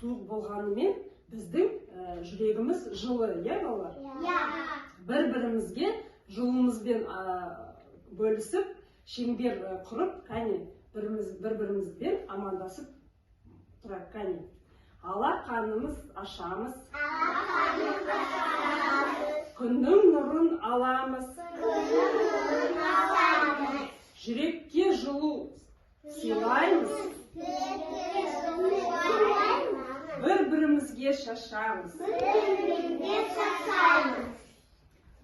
суық болғанымен біздің жүрегіміз жылы, иә балалар? Бір-бірімізге жылуымызбен бөлісіп, шеңбер құрып, кәне бір-бірімізбен амандасып тұрайық, кәне. Алақанымыз ашамыз, күннің нұрын аламыз, жүрекке жылу сыйлаймыз, бір-бірімізге шашамыз.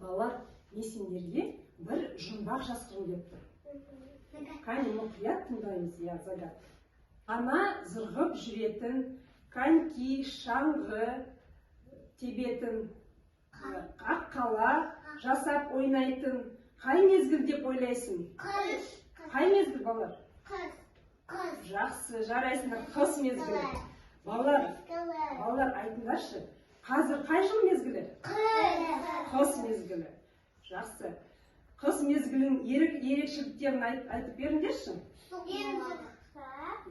Балалар, мен сендерге бір жұмбақ жазғым келіп тұр. Кәне мұқият тыңдаймыз, я загад. Ана зырғып жүретін, коньки, шаңғы тебетін, ақ қала жасап ойнайтын, қай мезгіл деп ойлайсың? Қыс. Қай мезгіл, балалар? Қыс. Жақсы, жарайсыңдар, қыс мезгілі. Балалар, айтыңдаршы, қазір қай жыл мезгілі? Қыс мезгілі. Жақсы. Қыс мезгілінің ерекшеліктерін айтып беріңдерші.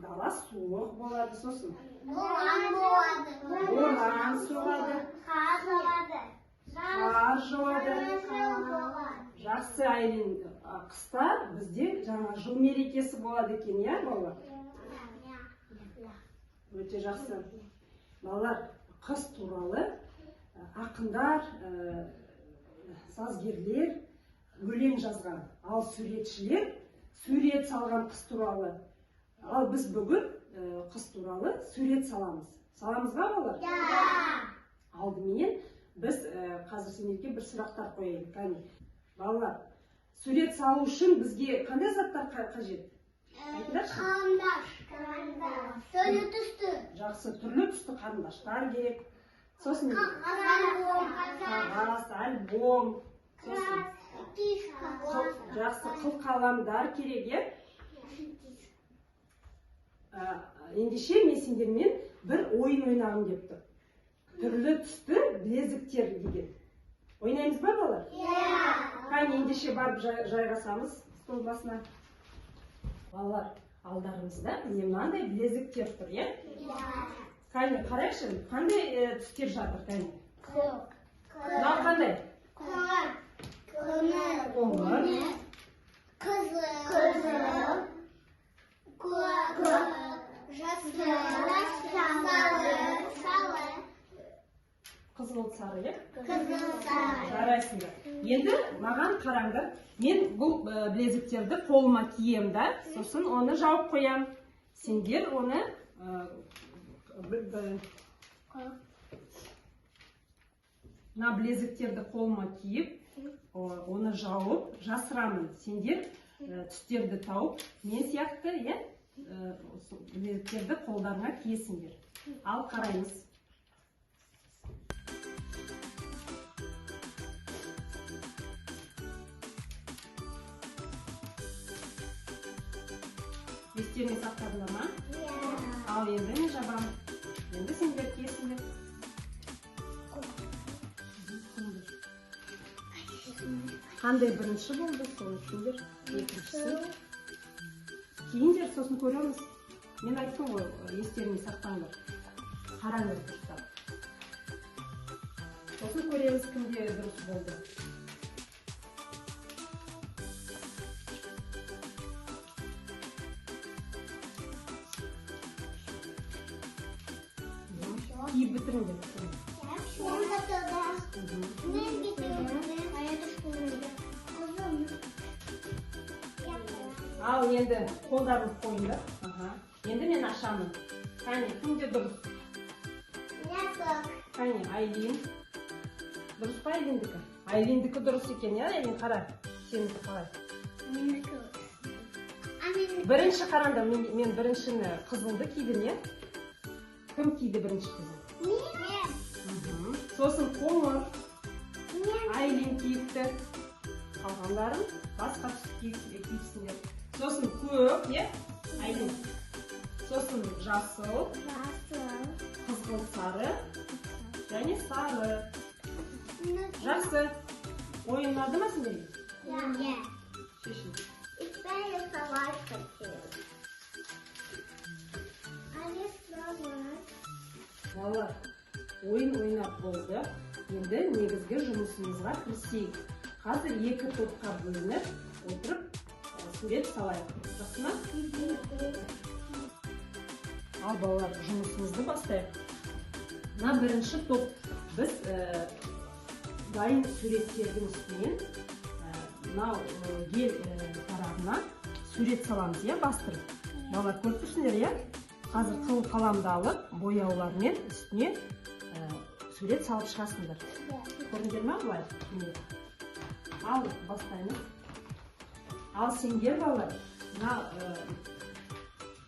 Дала суық болады, сосын. Боран соғады. Қар жауады. Жақсы, Айлин, қыста бізде жаңа жыл мерекесі болады екен, иә, балалар? Өте жақсы. Балалар, қыс туралы ақындар, сазгерлер өлең жазған, ал суретшілер сурет салған қыс туралы. Ал біз бүгін қыс туралы сурет саламыз. Саламыз ба, балалар? Алдымен біз қазір сендерге бір сұрақтар қояйық. Кәне, балалар, сурет салу үшін бізге қандай заттар қажет? Қарындаш. Түрлі түсті. Жақсы, түрлі түсті қарындаштар керек. Сосын қағаз, альбом. Жақсы, қылқаламдар керек, е? Ендеше мен сендермен бір ойын ойнағым деп тұр. Түрлі түсті білезіктер деген. Ойнаймыз ба, балалар? Кәне, ендеше барып жайғасамыз стол басына. Балалар, алдарыңызда мынандай білезіктер тұр, е? Кәне, қарайықшы, қандай түстер жатыр, кәне? Мынау қандай? Қоңыр. Қызыл. Қызыл сары, е? Қызыл сары. Жарайсыңдар. Енді маған қараңдар. Мен бұл білезіктерді қолыма кием да, сосын оны жауып қоям. Сендер оны мына білезіктерді қолыма киіп, оны жауып, жасырамын. Сендер түстерді тауып, мен сияқты, білезіктерді қолдарына киесіңдер. Ал қараймыз. Естеріне сақтадыңдар ма? Ал енді мен жабам. Енді сендер киесіңдер. Қандай бірінші болды, соны түсіңдер. Екіншісі. Кейіндер, сосын көреміз. Мен айттым ғой, естеріне сақтаңдар. Қараңдар дұрыстап. Сосын көреміз, кімде дұрыс болды. Киіп бітіріңдер. Ал енді қолдарыңыз қойыңдар. Енді мен ашамын. Кәне, кімде дұрыс? Кәне, Айлин. Дұрыс па Айлиндікі? Айлиндікі дұрыс екен, я? Айлин, қара. Сенікі қалай? Бірінші қараңдар, мен біріншіні қызылды кидім, я? Кім киді бірінші қызыл? Сосын қоңыр. Айлин киіпті. Қалғандарын басқа киіпсіңдер. Сосын көк, е? Айлин. Сосын жасыл. Қызғыл сары. Және сары. Жақсы. Ойын ұнады ма сендерге? Шешін. Балалар, ойын ойнап болды. Енді негізгі жұмысымызға кірісейік. Қазір екі топқа бөлініп отырып сурет салайық. Жақсы ма? Ал балалар, жұмысымызды бастайық. Мына бірінші топ. Біз дайын суреттердің үстінен мынау ел тарағына сурет саламыз, бастырып. Балалар, көріп тұрсыңдар, Қазір қыл қаламды алып, бояулармен үстіне сурет салып шығасыңдар. Көрдіңдер ме бұлай? Ал бастаймыз. Ал сендер балалар, мына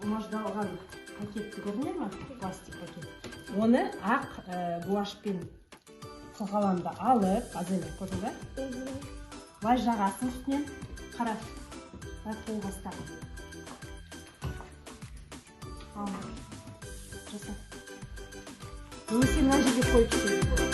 омаждалған пакетті көрдіңдер ме? Пластик пакет. Оны ақ гуашпен қыл қаламды алып, әзірлеп көрдің бе? Былай жағасын үстінен қара. Қол бастап. Жаса. Немесе мына жерге қойып түседі.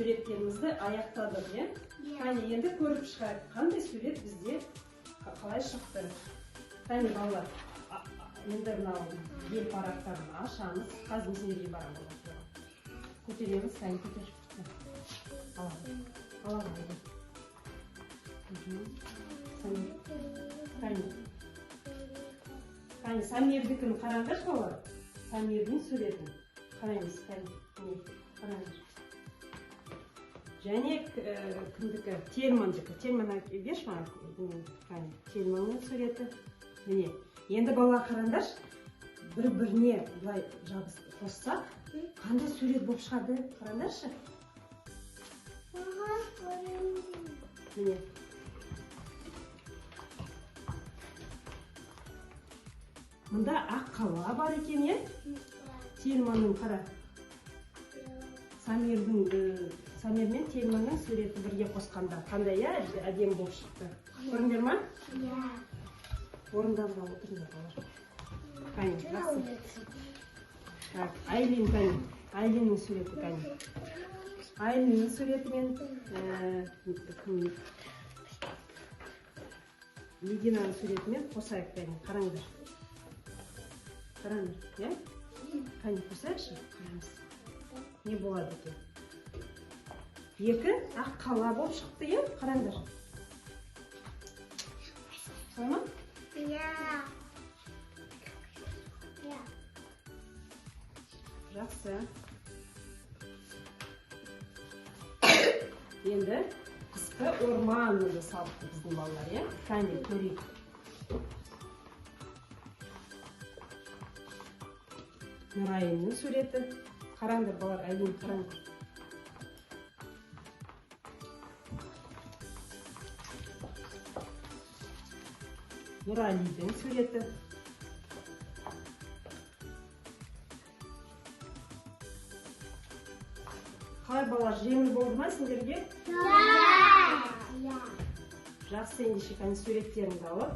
суреттерімізді аяқтадық, иә? Қане, енді көріп шығайық, қандай сурет бізде қалай шықты. Қане, балалар, енді мынау ел парақтарын ашамыз. Қазір мен сендерге барамын. Көтереміз, қане, көтер. Алға. Қане, Самирдікін қараңдар балалар. Самирдің суретін қараймыз. Қараңдар. Және кімдікі? Тельмандікі. Тельман берші маған. Тельманның суреті. Міне. Енді балалар қараңдар. Бір-біріне бұлай қоссақ, қандай сурет болып шығады? Қараңдаршы. Міне. Мұнда ақ қала бар екен, е? Тельманның қара. Самир мен Тельманның суреті бірге қосқанда. Қандай, е? Әдем болып шықты. Көріңдер ма? Орындарда отырыңдар балалар. Қане, жақсы. Айлин, қане. Айлиннің суреті, қане. Айлиннің суреті мен Лидинаның суретімен қосайық, қане. Қараңдар. Қараңдар, е? Қане, қосайықшы? Қараңыз. Не болады екен? Екі ақ қала болып шықты, е? Қараңдар. Солай ма? Жақсы. Енді қысқы орманды салыпты біздің балалар, е? Қане, көрейік. Нұрайымның суреті. Қараңдар балалар, Айлин, қараңдар. Нұралидің суреті. Қалай балалар, жеңіл болды ма сендерге? Жақсы, ендеше қане суреттеріңді алып.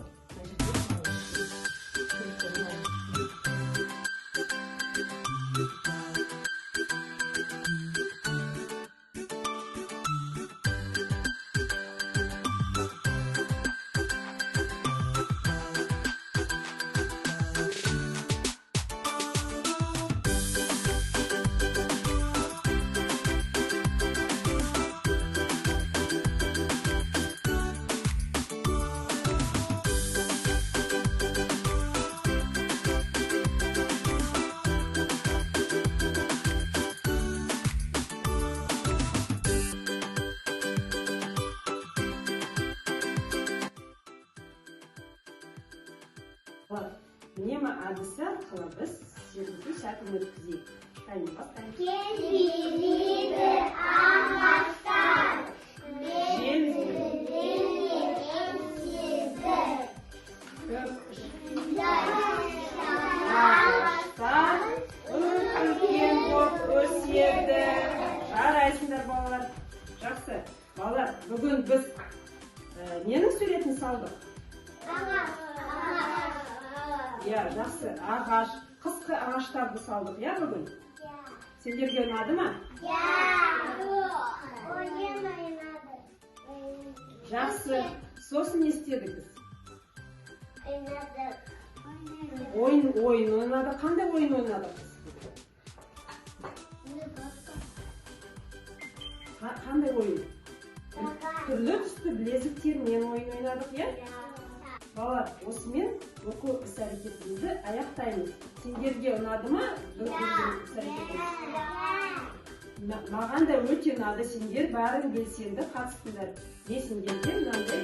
Үнемі әдісі арқылы біз сендерге шәкім өткізейік. Қайын бастайық. Келбелі ағаштар, Желізді. Ағаштар үлкен боп өседі. Жарайсыңдар балалар. Жақсы. Балалар, бүгін біз ненің суретін салдық? Я, жақсы, ағаш, қысқы ағаштарды салдық, я, бүгін? Сендерге ұнады ма? Жақсы, сосын не істедік біз? Ойын ойнадық. Қандай ойын ойнадық біз? Қандай ойын? Түрлі түсті білезіктермен ойын ойнадық, я? Балалар, осымен оқу іс-әрекетімізді аяқтаймыз. Сендерге ұнады ма? Маған да өте ұнады. Сендер бәрін белсенді қатыстыңдар. Не сендерге ұнады?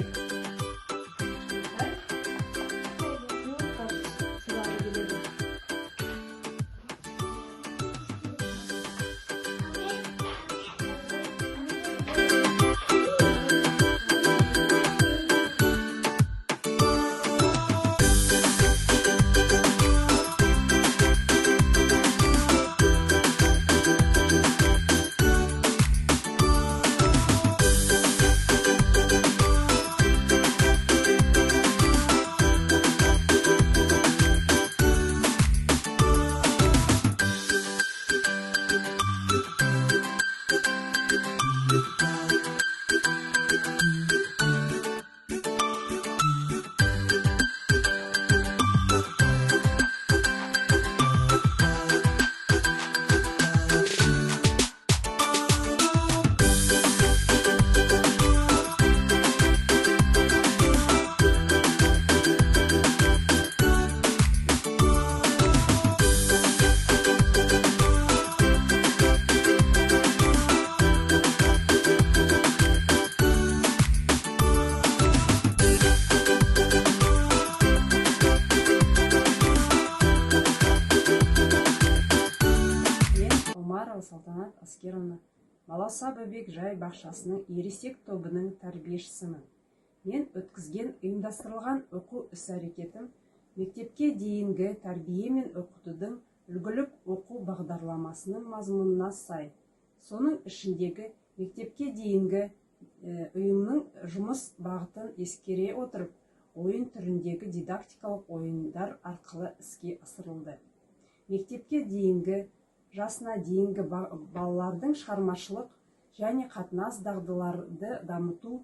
Баласа Бөбек жай бақшасының ересек тобының тәрбиешісімін. Мен өткізген ұйымдастырылған оқу іс-әрекетім мектепке дейінгі тәрбие мен оқытудың үлгілік оқу бағдарламасының мазмұнына сай. Соның ішіндегі мектепке дейінгі ұйымның жұмыс бағытын ескере отырып, ойын түріндегі дидактикалық ойындар арқылы іске асырылды. Мектепке дейінгі жасына дейінгі балалардың шығармашылық және қатынас дағдыларды дамыту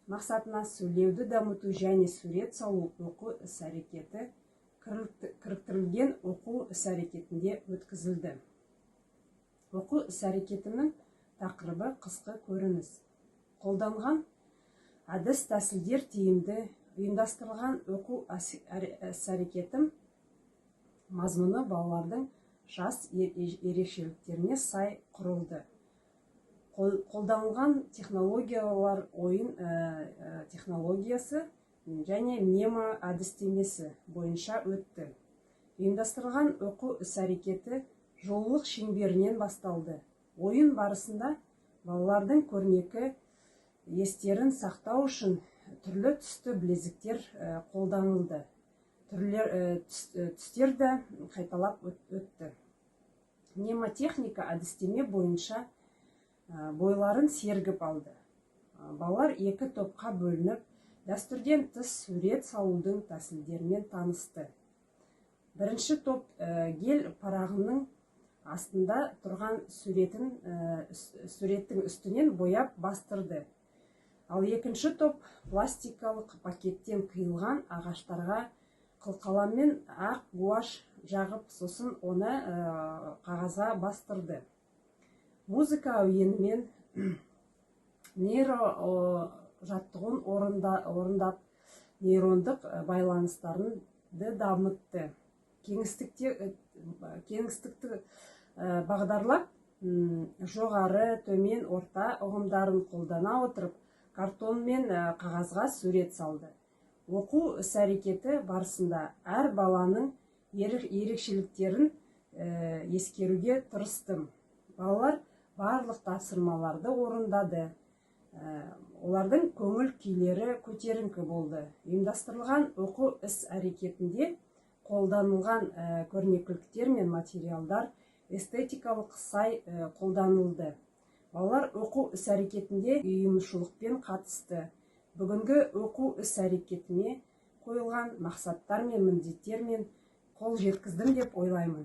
мақсатына сөйлеуді дамыту және сурет салу оқу іс-әрекеті кіріктірілген оқу іс-әрекетінде өткізілді. Оқу іс-әрекетінің тақырыбы қысқы көрініс. Қолданған әдіс тәсілдер тиімді. Ұйымдастырылған оқу іс-әрекетім мазмұны балалардың жас ерекшеліктеріне сай құрылды. Қолданылған технологиялар ойын технологиясы және мема әдістемесі бойынша өтті. Ұйымдастырылған оқу іс-әрекеті жолылық шеңберінен басталды. Ойын барысында балалардың көрнекі естерін сақтау үшін түрлі түсті білезіктер қолданылды. Түстер де қайталап өтті. Мнемотехника әдістеме бойынша бойларын сергіп алды. Балалар екі топқа бөлініп, дәстүрден тыс сурет салудың тәсілдерімен танысты. Бірінші топ гель парағының астында тұрған суреттің үстінен бояп бастырды. Ал екінші топ пластикалық пакеттен қиылған ағаштарға қылқаламмен ақ гуаш жағып, сосын оны қағазға бастырды. Музыка әуенімен нейро жаттығын орындап, нейрондық байланыстарын дамытты. Кеңістікті бағдарлап, жоғары, төмен, орта ұғымдарын қолдана отырып, картон мен қағазға сурет салды. Оқу іс-әрекеті барысында әр баланың ерекшеліктерін ескеруге тырыстым. Балалар барлық тапсырмаларды орындады. Олардың көңіл күйлері көтеріңкі болды. Ұйымдастырылған оқу іс-әрекетінде қолданылған көрнекіліктер мен материалдар эстетикалық сай қолданылды. Балалар оқу іс-әрекетінде ұйымшылықпен қатысты. Бүгінгі оқу іс-әрекетіне қойылған мақсаттар мен міндеттермен қол жеткіздім деп ойлаймын.